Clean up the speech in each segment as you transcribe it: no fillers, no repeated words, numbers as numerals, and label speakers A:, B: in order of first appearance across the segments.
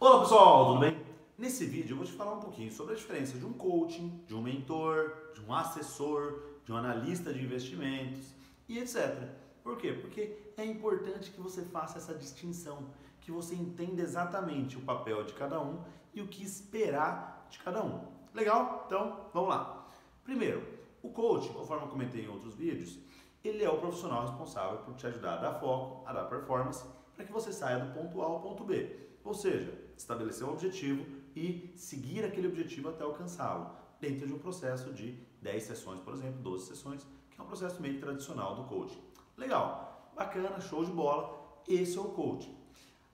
A: Olá pessoal, tudo bem? Nesse vídeo eu vou te falar um pouquinho sobre a diferença de um coaching, de um mentor, de um assessor, de um analista de investimentos e etc. Por quê? Porque é importante que você faça essa distinção, que você entenda exatamente o papel de cada um e o que esperar de cada um. Legal? Então, vamos lá. Primeiro, o coaching, conforme eu comentei em outros vídeos, ele é o profissional responsável por te ajudar a dar foco, a dar performance, para que você saia do ponto A ao ponto B. Ou seja, estabelecer um objetivo e seguir aquele objetivo até alcançá-lo, dentro de um processo de 10 sessões, por exemplo, 12 sessões, que é um processo meio tradicional do coaching. Legal, bacana, show de bola, esse é o coaching.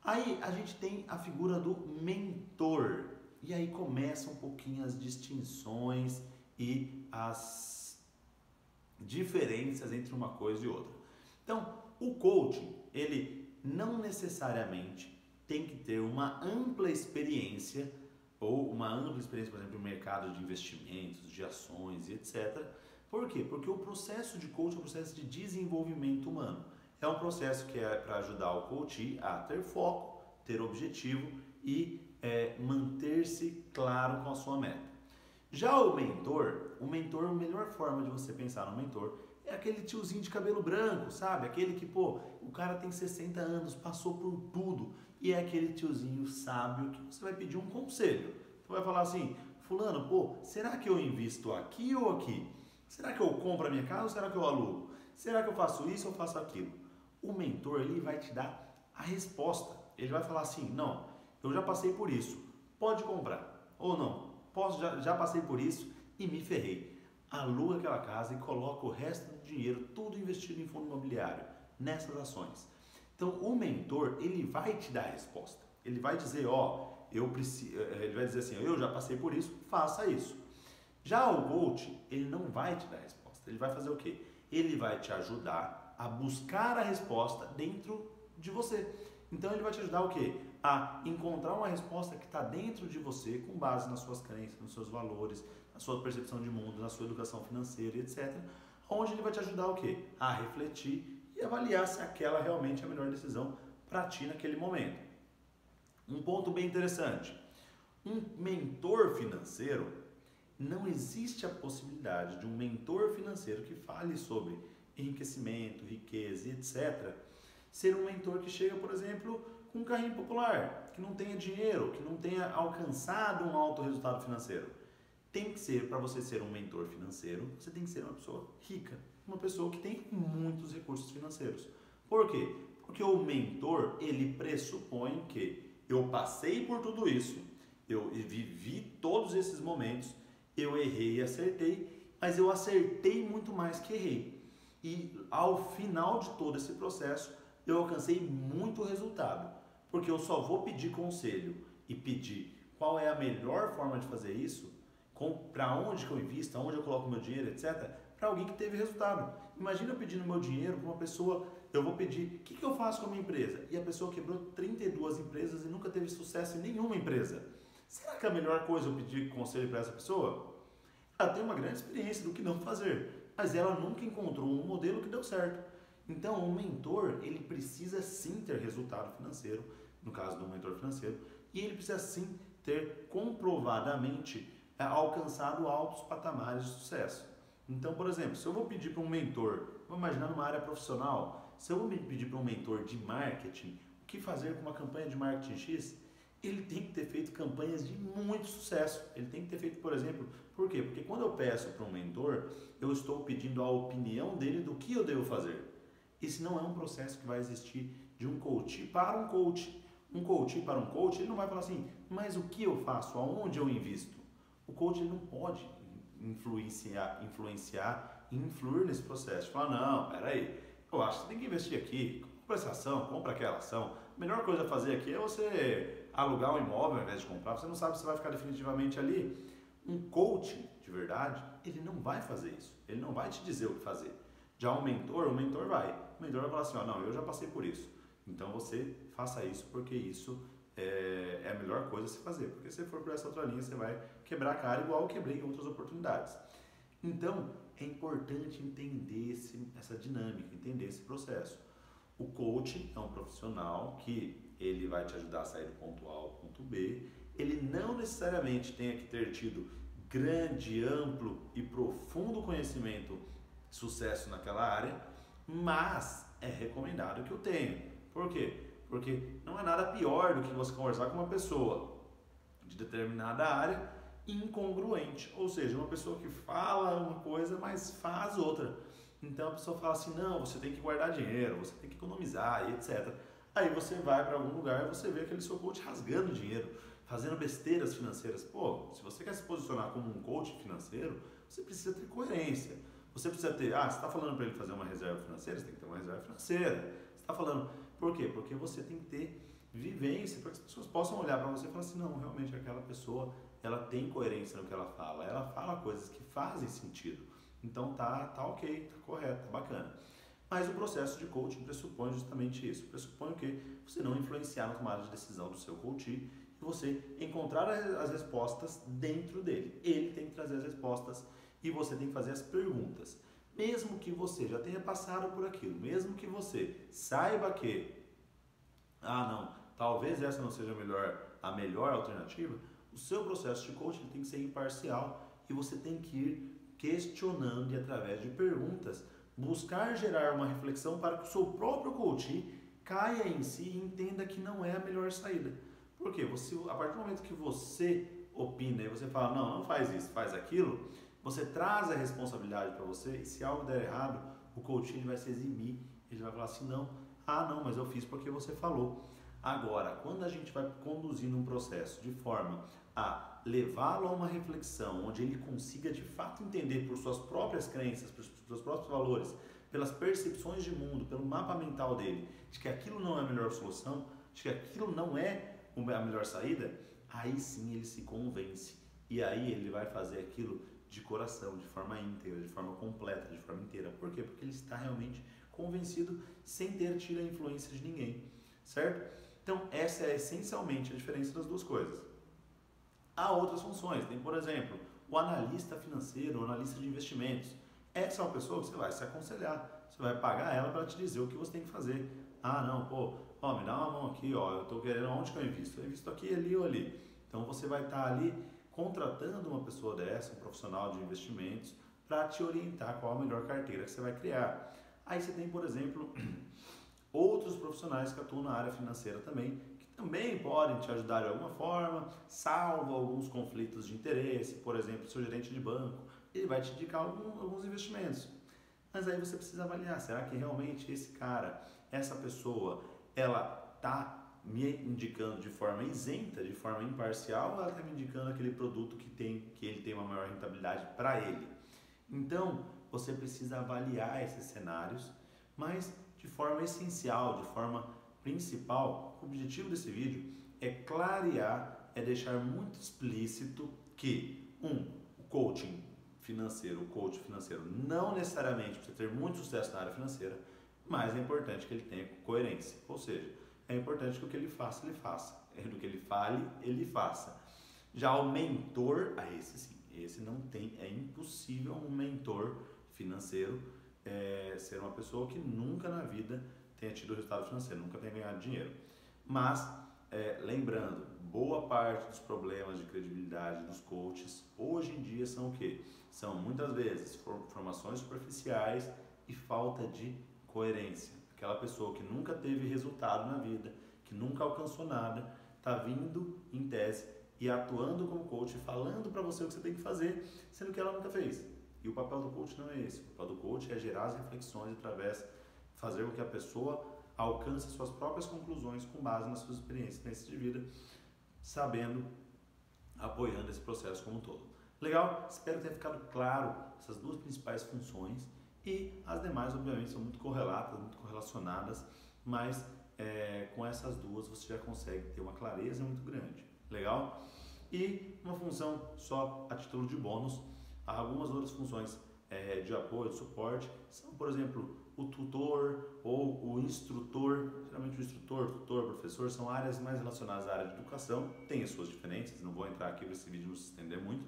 A: Aí a gente tem a figura do mentor, e aí começam um pouquinho as distinções e as diferenças entre uma coisa e outra. Então, o coaching, ele não necessariamente tem que ter uma ampla experiência, ou uma ampla experiência, por exemplo, no mercado de investimentos, de ações e etc. Por quê? Porque o processo de coaching é um processo de desenvolvimento humano. É um processo que é para ajudar o coach a ter foco, ter objetivo e manter-se claro com a sua meta. Já o mentor, a melhor forma de você pensar no mentor é aquele tiozinho de cabelo branco, sabe? Aquele que, o cara tem 60 anos, passou por tudo e é aquele tiozinho sábio que você vai pedir um conselho. Você vai falar assim, fulano, será que eu invisto aqui ou aqui? Será que eu compro a minha casa ou será que eu alugo? Será que eu faço isso ou faço aquilo? O mentor, ele vai te dar a resposta. Ele vai falar assim, não, eu já passei por isso, pode comprar. Ou não, já passei por isso e me ferrei. Aluga aquela casa e coloca o resto do dinheiro tudo investido em fundo imobiliário, nessas ações. Então o mentor, ele vai te dar a resposta. Ele vai dizer, ele vai dizer assim, eu já passei por isso, faça isso. Já o coach, ele não vai te dar a resposta. Ele vai fazer o quê? Ele vai te ajudar a buscar a resposta dentro de você. Então ele vai te ajudar o quê? A encontrar uma resposta que está dentro de você, com base nas suas crenças, nos seus valores, na sua percepção de mundo, na sua educação financeira, etc. Onde ele vai te ajudar o quê? A refletir e avaliar se aquela realmente é a melhor decisão para ti naquele momento. Um ponto bem interessante. Um mentor financeiro, não existe a possibilidade de um mentor financeiro que fale sobre enriquecimento, riqueza, etc., ser um mentor que chega, por exemplo, com um carrinho popular, que não tenha dinheiro, que não tenha alcançado um alto resultado financeiro. Tem que ser, para você ser um mentor financeiro, você tem que ser uma pessoa rica, uma pessoa que tem muitos recursos financeiros. Por quê? Porque o mentor, ele pressupõe que eu passei por tudo isso, eu vivi todos esses momentos, eu errei e acertei, mas eu acertei muito mais que errei. E ao final de todo esse processo, eu alcancei muito resultado, porque eu só vou pedir conselho e pedir qual é a melhor forma de fazer isso, para onde que eu invisto, aonde eu coloco meu dinheiro, etc., para alguém que teve resultado. Imagina eu pedindo meu dinheiro para uma pessoa, eu vou pedir, o que eu faço com a minha empresa? E a pessoa quebrou 32 empresas e nunca teve sucesso em nenhuma empresa. Será que é a melhor coisa eu pedir conselho para essa pessoa? Ela tem uma grande experiência do que não fazer, mas ela nunca encontrou um modelo que deu certo. Então, o mentor, ele precisa sim ter resultado financeiro, no caso do mentor financeiro, e ele precisa sim ter comprovadamente alcançado altos patamares de sucesso. Então, por exemplo, se eu vou pedir para um mentor, vamos imaginar numa área profissional, se eu vou pedir para um mentor de marketing, o que fazer com uma campanha de marketing X, ele tem que ter feito campanhas de muito sucesso. Ele tem que ter feito, por exemplo, por quê? Porque quando eu peço para um mentor, eu estou pedindo a opinião dele do que eu devo fazer. Esse não é um processo que vai existir de um coach para um coach. Um coach para um coach, ele não vai falar assim, mas o que eu faço? Aonde eu invisto? O coach ele não pode influenciar e influir nesse processo. Falar, não, peraí, eu acho que você tem que investir aqui, compra essa ação, compra aquela ação. A melhor coisa a fazer aqui é você alugar um imóvel ao invés de comprar, você não sabe se vai ficar definitivamente ali. Um coach, de verdade, ele não vai fazer isso, ele não vai te dizer o que fazer. Já o mentor vai. O mentor vai falar assim, não, eu já passei por isso, então você faça isso porque isso é a melhor coisa a se fazer. Porque se for por essa outra linha, você vai quebrar a cara igual eu quebrei em outras oportunidades. Então, é importante entender essa dinâmica, entender esse processo. O coach é um profissional que ele vai te ajudar a sair do ponto A ao ponto B. Ele não necessariamente tenha que ter tido grande, amplo e profundo conhecimento, sucesso naquela área, mas é recomendado que eu tenha. Por quê? Porque não é nada pior do que você conversar com uma pessoa de determinada área incongruente, ou seja, uma pessoa que fala uma coisa, mas faz outra. Então a pessoa fala assim, não, você tem que guardar dinheiro, você tem que economizar e etc. Aí você vai para algum lugar e você vê aquele seu coach rasgando dinheiro, fazendo besteiras financeiras. Pô, se você quer se posicionar como um coach financeiro, você precisa ter coerência. Você precisa ter, você está falando para ele fazer uma reserva financeira, você tem que ter uma reserva financeira. Você está falando, por quê? Porque você tem que ter vivência, para que as pessoas possam olhar para você e falar assim, não, realmente aquela pessoa, ela tem coerência no que ela fala coisas que fazem sentido. Então tá ok, tá correto, tá bacana. Mas o processo de coaching pressupõe justamente isso, pressupõe o quê? Você não influenciar na tomada de decisão do seu coach e você encontrar as respostas dentro dele. Ele tem que trazer as respostas e você tem que fazer as perguntas. Mesmo que você já tenha passado por aquilo, mesmo que você saiba que, não, talvez essa não seja a melhor alternativa, o seu processo de coaching tem que ser imparcial e você tem que ir questionando e através de perguntas buscar gerar uma reflexão para que o seu próprio coach caia em si e entenda que não é a melhor saída. Por quê? A partir do momento que você opina e você fala, não faz isso, faz aquilo, você traz a responsabilidade para você e se algo der errado, o coach ele vai se eximir, ele vai falar assim, não, mas eu fiz porque você falou. Agora, quando a gente vai conduzindo um processo de forma a levá-lo a uma reflexão, onde ele consiga de fato entender por suas próprias crenças, por seus próprios valores, pelas percepções de mundo, pelo mapa mental dele, de que aquilo não é a melhor solução, de que aquilo não é a melhor saída, aí sim ele se convence. E aí ele vai fazer aquilo de coração, de forma íntegra, de forma completa, de forma inteira. Por quê? Porque ele está realmente convencido sem ter tido a influência de ninguém, certo? Então essa é essencialmente a diferença das duas coisas. Há outras funções, tem por exemplo, o analista financeiro, o analista de investimentos. Essa é uma pessoa que você vai se aconselhar, você vai pagar ela para te dizer o que você tem que fazer. Me dá uma mão aqui, eu estou querendo, onde que eu invisto? Eu invisto aqui, ali ou ali. Então você vai estar ali contratando uma pessoa dessa, um profissional de investimentos, para te orientar qual a melhor carteira que você vai criar. Aí você tem, por exemplo, outros profissionais que atuam na área financeira também, que também podem te ajudar de alguma forma, salvo alguns conflitos de interesse. Por exemplo, seu gerente de banco, ele vai te indicar alguns investimentos. Mas aí você precisa avaliar, será que realmente esse cara, essa pessoa, ela está me indicando de forma isenta, de forma imparcial, ou ela está me indicando aquele produto que ele tem uma maior rentabilidade para ele? Então, você precisa avaliar esses cenários, mas de forma essencial, de forma principal. O objetivo desse vídeo é clarear, é deixar muito explícito que o coach financeiro não necessariamente precisa ter muito sucesso na área financeira, mas é importante que ele tenha coerência, ou seja, é importante que o que ele faça, ele faça, do que ele fale, ele faça. Já o mentor, esse sim, esse não tem, é impossível um mentor financeiro ser uma pessoa que nunca na vida tenha tido resultado financeiro, nunca tenha ganhado dinheiro. Mas, lembrando, boa parte dos problemas de credibilidade dos coaches hoje em dia são o quê? São muitas vezes formações superficiais e falta de coerência. Aquela pessoa que nunca teve resultado na vida, que nunca alcançou nada, está vindo em tese e atuando como coach, falando para você o que você tem que fazer, sendo que ela nunca fez. E o papel do coach não é esse. O papel do coach é gerar as reflexões através, fazer com que a pessoa alcance suas próprias conclusões com base nas suas experiências de vida, sabendo, apoiando esse processo como um todo. Legal? Espero que tenha ficado claro essas duas principais funções e as demais, obviamente, são muito correlatas, muito correlacionadas, mas com essas duas você já consegue ter uma clareza muito grande. Legal? E uma função só a título de bônus, há algumas outras funções de apoio, de suporte, são, por exemplo, o tutor ou o instrutor. Geralmente o instrutor, tutor, professor são áreas mais relacionadas à área de educação, tem as suas diferenças, não vou entrar aqui para esse vídeo não se estender muito,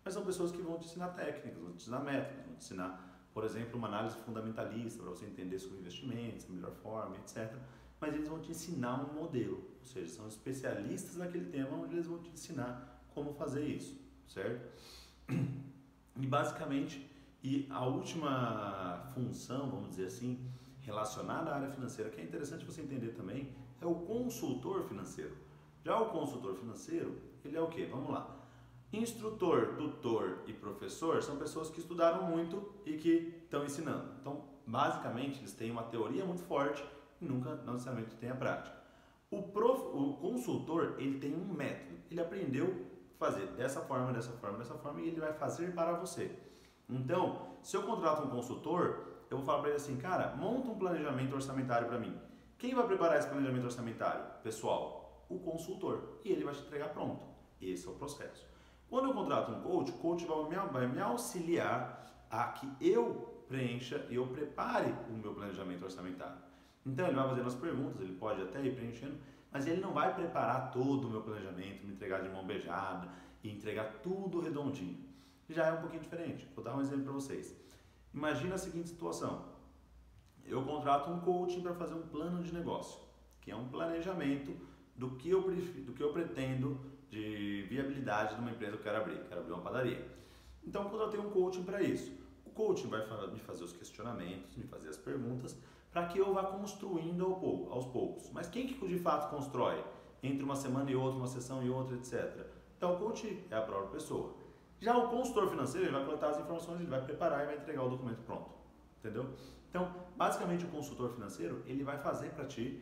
A: mas são pessoas que vão te ensinar técnicas, vão te ensinar métodos, vão te ensinar, por exemplo, uma análise fundamentalista para você entender sobre investimentos, a melhor forma, etc. mas eles vão te ensinar um modelo, ou seja, são especialistas naquele tema onde eles vão te ensinar como fazer isso, certo? E basicamente, a última função, vamos dizer assim, relacionada à área financeira, que é interessante você entender também, é o consultor financeiro. Já o consultor financeiro, ele é o quê? Vamos lá. Instrutor, tutor e professor são pessoas que estudaram muito e que estão ensinando. Então, basicamente, eles têm uma teoria muito forte e nunca, não necessariamente, têm a prática. O consultor, ele tem um método. Ele aprendeu a fazer dessa forma, dessa forma, dessa forma e ele vai fazer para você. Então, se eu contrato um consultor, eu vou falar para ele assim, cara, monta um planejamento orçamentário para mim. Quem vai preparar esse planejamento orçamentário? Pessoal, o consultor. E ele vai te entregar pronto. Esse é o processo. Quando eu contrato um coach, o coach vai me auxiliar a que eu preencha e eu prepare o meu planejamento orçamentário. Então ele vai fazendo as perguntas, ele pode até ir preenchendo, mas ele não vai preparar todo o meu planejamento, me entregar de mão beijada e entregar tudo redondinho. Já é um pouquinho diferente. Vou dar um exemplo para vocês. Imagina a seguinte situação. Eu contrato um coaching para fazer um plano de negócio, que é um planejamento do que eu pretendo de viabilidade de uma empresa que eu quero abrir uma padaria. Então, quando eu tenho um coaching para isso, o coaching vai me fazer os questionamentos, me fazer as perguntas, para que eu vá construindo aos poucos. Mas quem que de fato constrói? Entre uma semana e outra, uma sessão e outra, etc. Então, o coach é a própria pessoa. Já o consultor financeiro, ele vai coletar as informações, ele vai preparar e vai entregar o documento pronto. Entendeu? Então, basicamente, o consultor financeiro, ele vai fazer para ti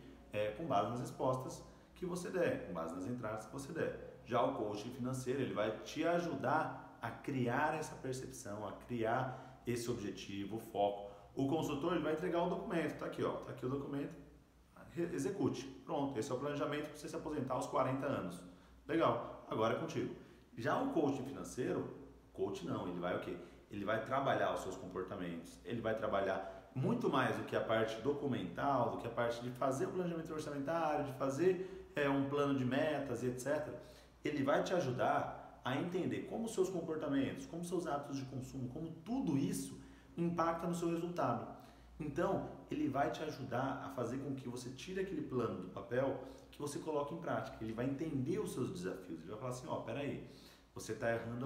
A: com base nas respostas que você der, com base nas entradas que você der. Já o coaching financeiro, ele vai te ajudar a criar essa percepção, a criar esse objetivo, o foco. O consultor, ele vai entregar o documento, tá aqui, ó, tá aqui o documento, execute. Pronto, esse é o planejamento para você se aposentar aos 40 anos. Legal, agora é contigo. Já o coaching financeiro, coach não, ele vai o quê? Ele vai trabalhar os seus comportamentos, ele vai trabalhar muito mais do que a parte documental, do que a parte de fazer o planejamento orçamentário, de fazer um plano de metas e etc. Ele vai te ajudar a entender como os seus comportamentos, como os seus hábitos de consumo, como tudo isso impacta no seu resultado. Então, ele vai te ajudar a fazer com que você tire aquele plano do papel, que você coloque em prática. Ele vai entender os seus desafios. Ele vai falar assim, ó, peraí, você está errando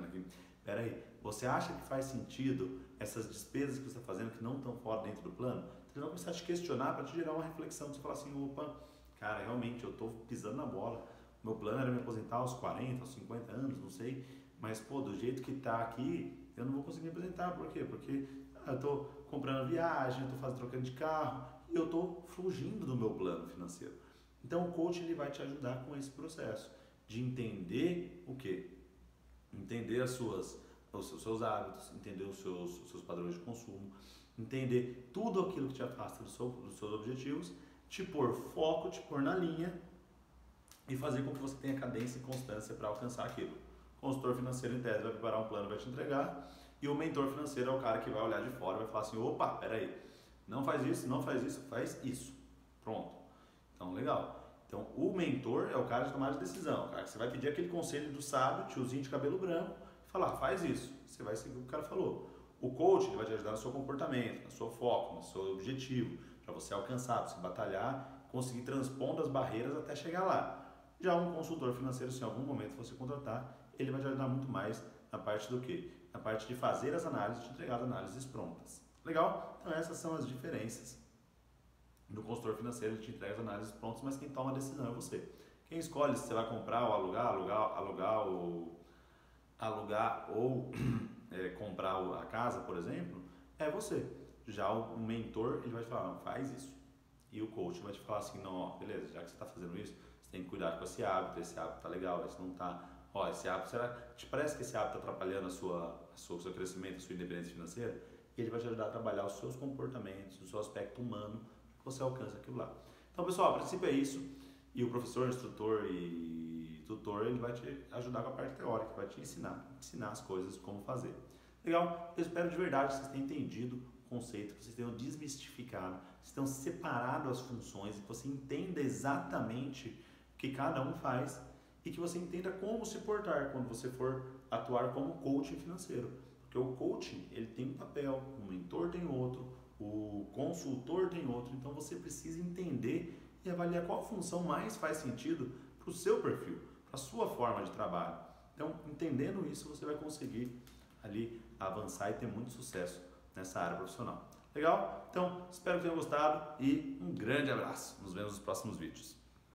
A: aqui, peraí, você acha que faz sentido essas despesas que você está fazendo que não estão fora dentro do plano? Então, ele vai começar a te questionar para te gerar uma reflexão. Você falar assim, opa, cara, realmente eu estou pisando na bola. Meu plano era me aposentar aos 40, aos 50 anos, não sei, mas pô, do jeito que está aqui, eu não vou conseguir me aposentar. Por quê? Porque eu estou comprando viagem, eu estou trocando de carro e eu estou fugindo do meu plano financeiro. Então o coach ele vai te ajudar com esse processo de entender o quê? Entender os seus hábitos, entender os seus padrões de consumo, entender tudo aquilo que te afasta dos seus objetivos, te pôr foco, te pôr na linha e fazer com que você tenha cadência e constância para alcançar aquilo. O consultor financeiro, em tese, vai preparar um plano, vai te entregar, e o mentor financeiro é o cara que vai olhar de fora e vai falar assim, opa, peraí, não faz isso, faz isso. Pronto. Então, legal. Então, o mentor é o cara de tomar de decisão, o cara que você vai pedir aquele conselho do sábio, tiozinho de cabelo branco, e falar, faz isso. Você vai seguir o que o cara falou. O coach ele vai te ajudar no seu comportamento, no seu foco, no seu objetivo, para você alcançar, para você batalhar, conseguir transpondo as barreiras até chegar lá. Já um consultor financeiro, se em algum momento você contratar, ele vai te ajudar muito mais na parte do quê? Na parte de fazer as análises, de entregar as análises prontas. Legal? Então essas são as diferenças do consultor financeiro. Ele te entrega as análises prontas, mas quem toma a decisão é você. Quem escolhe se você vai comprar ou alugar ou comprar a casa, por exemplo, é você. Já o mentor, ele vai te falar, não, faz isso. E o coach vai te falar assim, não, ó, beleza, já que você está fazendo isso, você tem que cuidar com esse hábito tá legal, esse não tá. Ó, esse hábito, te parece que esse hábito está atrapalhando o seu crescimento, a sua independência financeira? E ele vai te ajudar a trabalhar os seus comportamentos, o seu aspecto humano, para que você alcance aquilo lá. Então, pessoal, a princípio é isso. E o professor, instrutor e tutor, ele vai te ajudar com a parte teórica, vai te ensinar as coisas, como fazer. Legal? Eu espero de verdade que vocês tenham entendido o conceito, que vocês tenham desmistificado, que vocês tenham separado as funções e que você entenda exatamente o que cada um faz e que você entenda como se portar quando você for atuar como coaching financeiro. Porque o coaching, ele tem um papel, o mentor tem outro, o consultor tem outro. Então você precisa entender e avaliar qual função mais faz sentido para o seu perfil, para a sua forma de trabalho. Então, entendendo isso, você vai conseguir ali avançar e ter muito sucesso nessa área profissional. Legal? Então, espero que tenham gostado e um grande abraço. Nos vemos nos próximos vídeos.